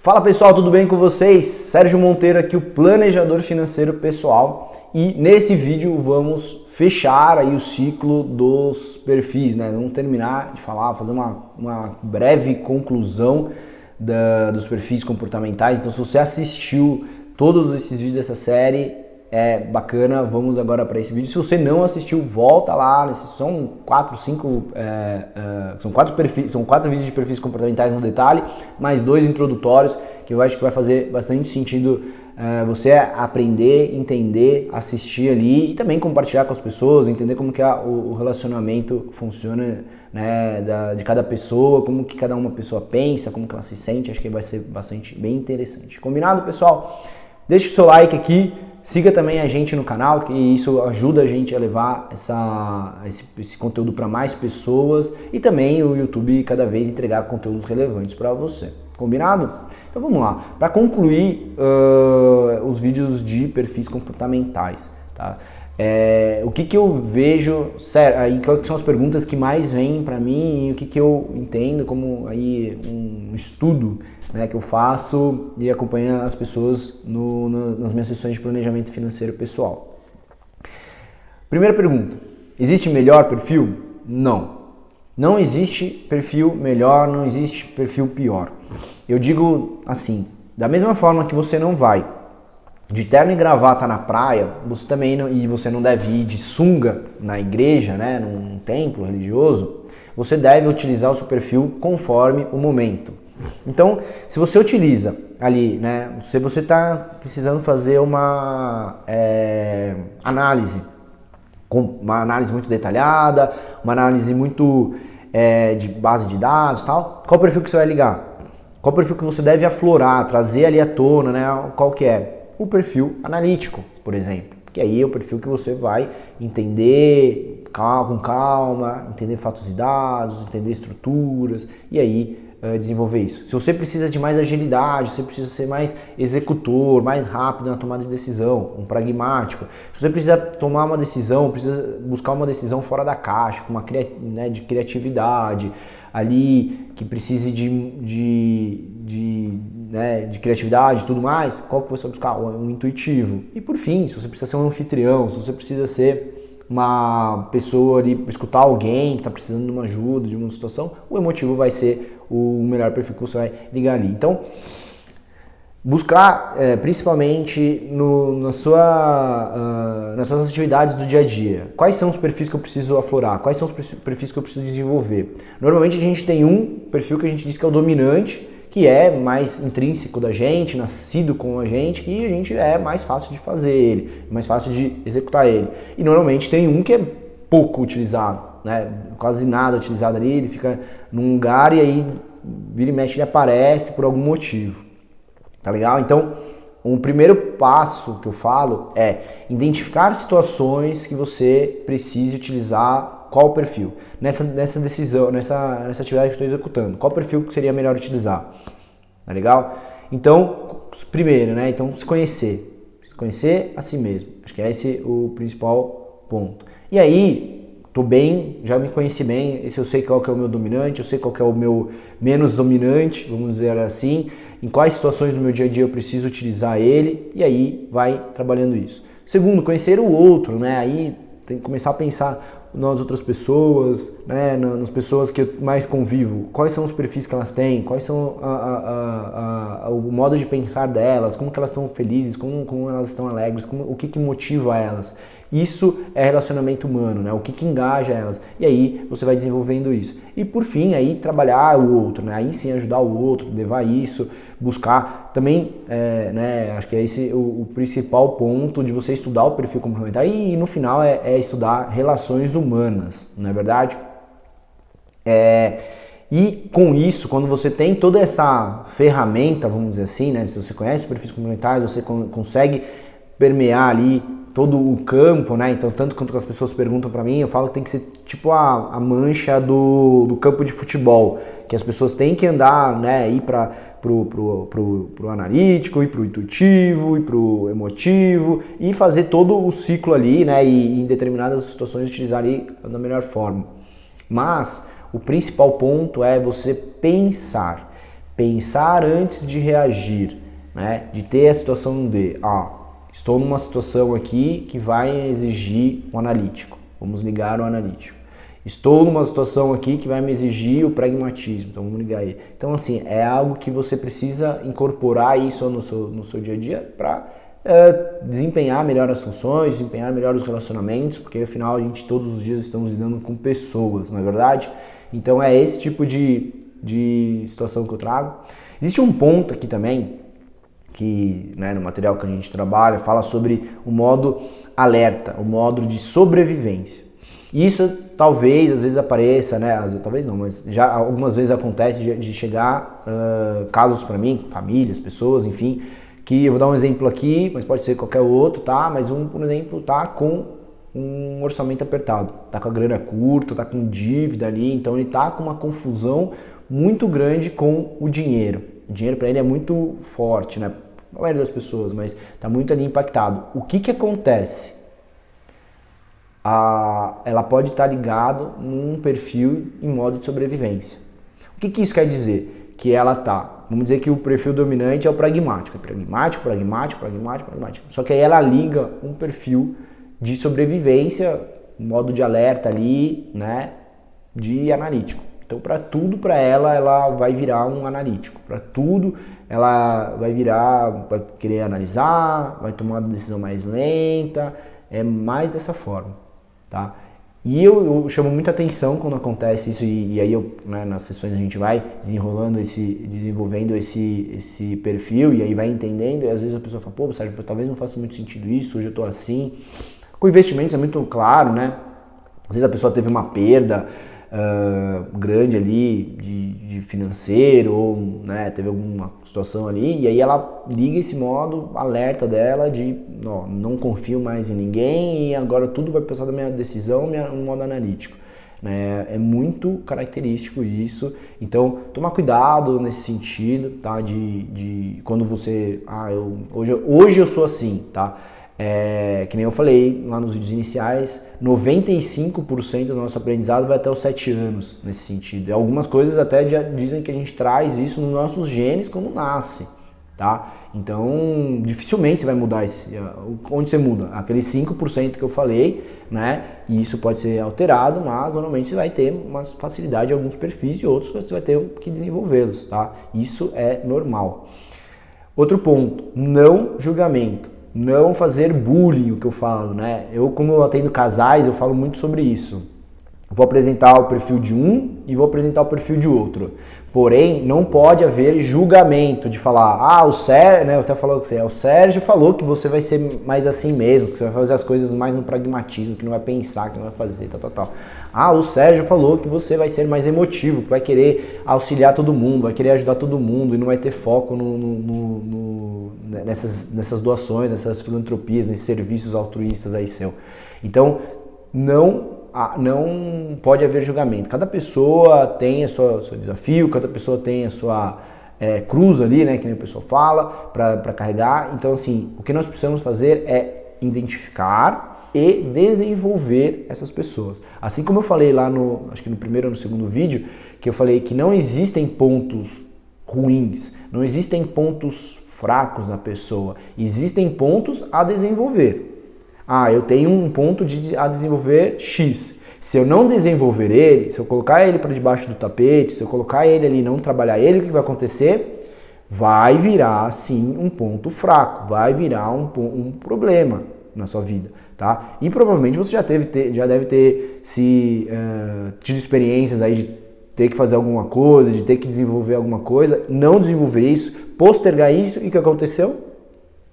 Fala pessoal, tudo bem com vocês? Sérgio Monteiro aqui, o planejador financeiro pessoal, e nesse vídeo vamos fechar aí o ciclo dos perfis, né? Vamos terminar de falar, fazer uma breve conclusão dos perfis comportamentais. Então, se você assistiu todos esses vídeos dessa série, é bacana, vamos agora para esse vídeo. Se você não assistiu, volta lá, são 4 vídeos de perfis comportamentais no detalhe, mais 2 introdutórios, que eu acho que vai fazer bastante sentido você aprender, entender, assistir ali e também compartilhar com as pessoas, entender como que o relacionamento funciona, né, de cada pessoa, como que cada uma pessoa pensa, como que ela se sente. Acho que vai ser bem interessante. Combinado, pessoal? Deixa o seu like aqui. Siga também a gente no canal, que isso ajuda a gente a levar esse conteúdo para mais pessoas, e também o YouTube cada vez entregar conteúdos relevantes para você. Combinado? Então vamos lá. Para concluir os vídeos de perfis comportamentais, tá? O que eu vejo, aí quais são as perguntas que mais vêm para mim e o que eu entendo como aí um estudo, né, que eu faço e acompanho as pessoas nas minhas sessões de planejamento financeiro pessoal. Primeira pergunta: existe melhor perfil? Não. Não existe perfil melhor, não existe perfil pior. Eu digo assim, da mesma forma que você não vai de terno e gravata na praia, você também não, e você não deve ir de sunga na igreja, né, num templo religioso, você deve utilizar o seu perfil conforme o momento. Então, se você utiliza ali, né, se você está precisando fazer uma análise muito detalhada, uma análise muito de base de dados e tal, qual perfil que você vai ligar? Qual perfil que você deve aflorar, trazer ali à tona, né, qual que é? O perfil analítico, por exemplo, que aí é o perfil que você vai entender com calma, entender fatos e dados, entender estruturas e aí desenvolver isso. Se você precisa de mais agilidade, se você precisa ser mais executor, mais rápido na tomada de decisão, um pragmático, se você precisa tomar uma decisão, precisa buscar uma decisão fora da caixa, com de criatividade, ali que precise de criatividade e tudo mais, qual que você vai buscar? Um intuitivo. E por fim, se você precisa ser um anfitrião, se você precisa ser uma pessoa ali para escutar alguém que está precisando de uma ajuda, de uma situação, o emotivo vai ser o melhor perfil que você vai ligar ali. Então, buscar principalmente nas suas atividades do dia a dia. Quais são os perfis que eu preciso aflorar? Quais são os perfis que eu preciso desenvolver? Normalmente a gente tem um perfil que a gente diz que é o dominante, que é mais intrínseco da gente, nascido com a gente, que a gente é mais fácil de fazer ele, mais fácil de executar ele. E normalmente tem um que é pouco utilizado, né? Quase nada utilizado ali, ele fica num lugar e aí vira e mexe ele aparece por algum motivo. Tá legal? Então, o primeiro passo que eu falo é identificar situações que você precise utilizar qual perfil. Nessa decisão, nessa atividade que eu estou executando, qual perfil que seria melhor utilizar? Tá legal? Então, primeiro, né? Então, se conhecer a si mesmo. Acho que é esse o principal ponto. E aí, já me conheci bem, eu sei qual que é o meu dominante, eu sei qual que é o meu menos dominante, vamos dizer assim, em quais situações do meu dia a dia eu preciso utilizar ele, e aí vai trabalhando isso. Segundo, conhecer o outro, né? Aí tem que começar a pensar nas outras pessoas, né? Nas pessoas que eu mais convivo, quais são os perfis que elas têm, quais são o modo de pensar delas, como que elas estão felizes, como elas estão alegres, o que motiva elas. Isso é relacionamento humano, né? O que engaja elas. E aí você vai desenvolvendo isso. E por fim, aí trabalhar o outro, né? Aí sim ajudar o outro, levar isso, buscar também, né? Acho que é esse o principal ponto de você estudar o perfil complementar. E no final é estudar relações humanas, não é verdade? E com isso, quando você tem toda essa ferramenta, vamos dizer assim, né? Se você conhece os perfis complementares, você consegue permear ali todo o campo, né? Então, tanto quanto as pessoas perguntam para mim, eu falo que tem que ser tipo a mancha do campo de futebol, que as pessoas têm que andar, né? Ir pro analítico, ir pro intuitivo, ir pro emotivo e fazer todo o ciclo ali, né? E em determinadas situações utilizar ali da melhor forma. Mas o principal ponto é você pensar. pensar antes de reagir, né? De ter a situação de, estou numa situação aqui que vai exigir um analítico, vamos ligar o analítico. Estou numa situação aqui que vai me exigir o pragmatismo, então vamos ligar ele. Então assim, é algo que você precisa incorporar isso no seu dia a dia para desempenhar melhor as funções, desempenhar melhor os relacionamentos, porque afinal a gente todos os dias estamos lidando com pessoas, não é verdade? Então é esse tipo de situação que eu trago. Existe um ponto aqui também, que no material que a gente trabalha, fala sobre o modo alerta, o modo de sobrevivência. Isso talvez, às vezes apareça, talvez não, mas já algumas vezes acontece de chegar casos para mim, famílias, pessoas, enfim, que eu vou dar um exemplo aqui, mas pode ser qualquer outro, tá? Mas por exemplo, tá com um orçamento apertado, tá com a grana curta, tá com dívida ali, então ele tá com uma confusão muito grande com o dinheiro. O dinheiro para ele é muito forte, né? A maioria das pessoas, mas tá muito ali impactado. O que acontece? Ela pode estar ligado num perfil em modo de sobrevivência. O que isso quer dizer? Que ela tá, vamos dizer que o perfil dominante é o pragmático. Pragmático. Só que aí ela liga um perfil de sobrevivência, modo de alerta ali, né, de analítico. Então, para tudo, para ela vai virar um analítico. Para tudo, ela vai querer analisar, vai tomar uma decisão mais lenta, é mais dessa forma, tá? E eu chamo muita atenção quando acontece isso, e aí nas sessões a gente vai desenvolvendo esse perfil, e aí vai entendendo, e às vezes a pessoa fala, pô, Sérgio, talvez não faça muito sentido isso, hoje eu tô assim. Com investimentos é muito claro, né? Às vezes a pessoa teve uma perda grande ali de financeiro, ou teve alguma situação ali, e aí ela liga esse modo alerta dela de não confio mais em ninguém e agora tudo vai passar da minha decisão no modo analítico. É muito característico isso, então toma cuidado nesse sentido, tá? De quando você, hoje eu sou assim, tá? Que nem eu falei lá nos vídeos iniciais, 95% do nosso aprendizado vai até os 7 anos nesse sentido. E algumas coisas até já dizem que a gente traz isso nos nossos genes quando nasce, tá? Então, dificilmente você vai mudar onde você muda? Aqueles 5% que eu falei, né? E isso pode ser alterado, mas normalmente você vai ter uma facilidade em alguns perfis e outros você vai ter que desenvolvê-los, tá? Isso é normal. Outro ponto, não julgamento. Não fazer bullying, o que eu falo, né? Como eu atendo casais, eu falo muito sobre isso. Vou apresentar o perfil de um e vou apresentar o perfil de outro. Porém, não pode haver julgamento de falar, o Sérgio, né? Eu até falou que o Sérgio falou que você vai ser mais assim mesmo, que você vai fazer as coisas mais no pragmatismo, que não vai pensar, que não vai fazer, tal. O Sérgio falou que você vai ser mais emotivo, que vai querer auxiliar todo mundo, vai querer ajudar todo mundo e não vai ter foco nessas doações, nessas filantropias, nesses serviços altruístas aí seu. Então, não pode haver julgamento. Cada pessoa tem o seu desafio, cada pessoa tem a sua cruz ali, né, que nem a pessoa fala, para carregar. Então, assim, o que nós precisamos fazer é identificar e desenvolver essas pessoas. Assim como eu falei lá acho que no primeiro ou no segundo vídeo, que eu falei que não existem pontos ruins, não existem pontos fracos na pessoa, existem pontos a desenvolver. Eu tenho um ponto a desenvolver X. Se eu não desenvolver ele, se eu colocar ele para debaixo do tapete, se eu colocar ele ali e não trabalhar ele, o que vai acontecer? Vai virar, sim, um ponto fraco, vai virar um problema na sua vida, tá? E provavelmente você já deve ter tido experiências aí de ter que fazer alguma coisa, de ter que desenvolver alguma coisa, não desenvolver isso, postergar isso, e o que aconteceu?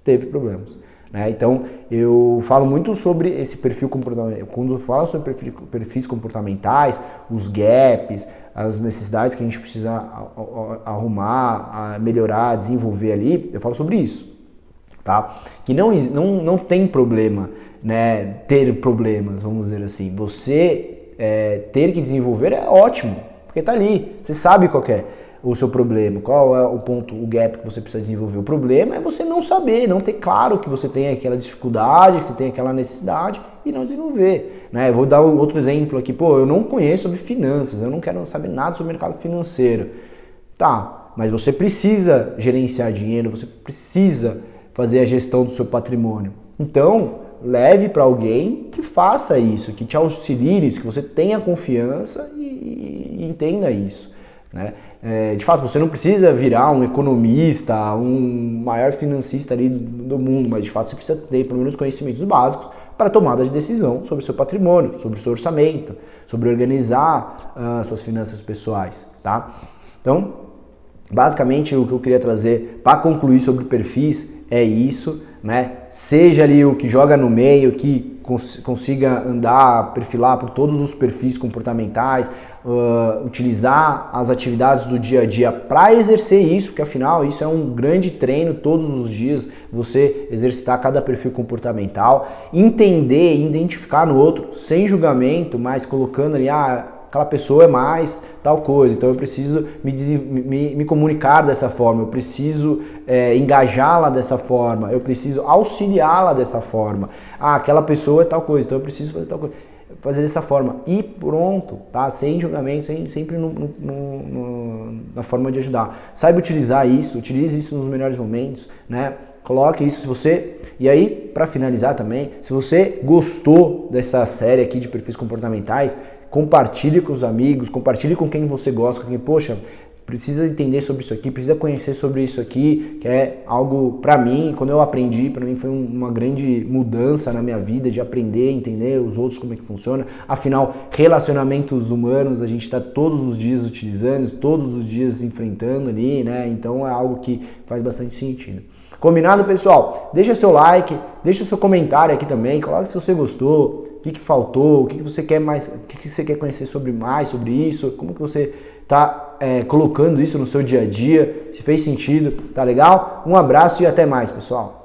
Teve problemas. Então, eu falo muito sobre esse perfil comportamental. Quando eu falo sobre perfis comportamentais, os gaps, as necessidades que a gente precisa arrumar, melhorar, desenvolver ali, eu falo sobre isso, tá? Que não tem problema, né, ter problemas, vamos dizer assim. Você ter que desenvolver é ótimo, porque tá ali, você sabe qual é o seu problema, qual é o ponto, o gap que você precisa desenvolver. O problema é você não saber, não ter claro que você tem aquela dificuldade, que você tem aquela necessidade e não desenvolver, né? Eu vou dar outro exemplo aqui, eu não conheço sobre finanças, eu não quero saber nada sobre o mercado financeiro. Tá, mas você precisa gerenciar dinheiro, você precisa fazer a gestão do seu patrimônio. Então, leve para alguém que faça isso, que te auxilie nisso, que você tenha confiança e entenda isso, né? De fato, você não precisa virar um economista, um maior financista ali do mundo, mas de fato você precisa ter pelo menos conhecimentos básicos para tomada de decisão sobre o seu patrimônio, sobre o seu orçamento, sobre organizar suas finanças pessoais, tá? Então, basicamente o que eu queria trazer para concluir sobre perfis é isso, né? Seja ali o que joga no meio, que consiga andar, perfilar por todos os perfis comportamentais, utilizar as atividades do dia a dia para exercer isso, porque afinal isso é um grande treino todos os dias, você exercitar cada perfil comportamental, entender e identificar no outro, sem julgamento, mas colocando ali, aquela pessoa é mais tal coisa, então eu preciso me comunicar dessa forma, eu preciso engajá-la dessa forma, eu preciso auxiliá-la dessa forma. Aquela pessoa é tal coisa, então eu preciso fazer tal coisa. Fazer dessa forma e pronto, tá? Sem julgamento, sempre na forma de ajudar. Saiba utilizar isso, utilize isso nos melhores momentos, né? Coloque isso se você... E aí, para finalizar também, se você gostou dessa série aqui de perfis comportamentais, compartilhe com os amigos, compartilhe com quem você gosta, com quem, poxa, precisa entender sobre isso aqui, precisa conhecer sobre isso aqui, que é algo para mim, quando eu aprendi, para mim foi uma grande mudança na minha vida, de aprender, entender os outros como é que funciona. Afinal, relacionamentos humanos a gente está todos os dias utilizando, todos os dias enfrentando ali, né? Então é algo que faz bastante sentido. Combinado, pessoal? Deixa seu like, deixa seu comentário aqui também, coloca se você gostou, o que faltou, o que você quer mais, o que você quer conhecer mais sobre isso, como que você está colocando isso no seu dia a dia, se fez sentido, tá legal? Um abraço e até mais, pessoal!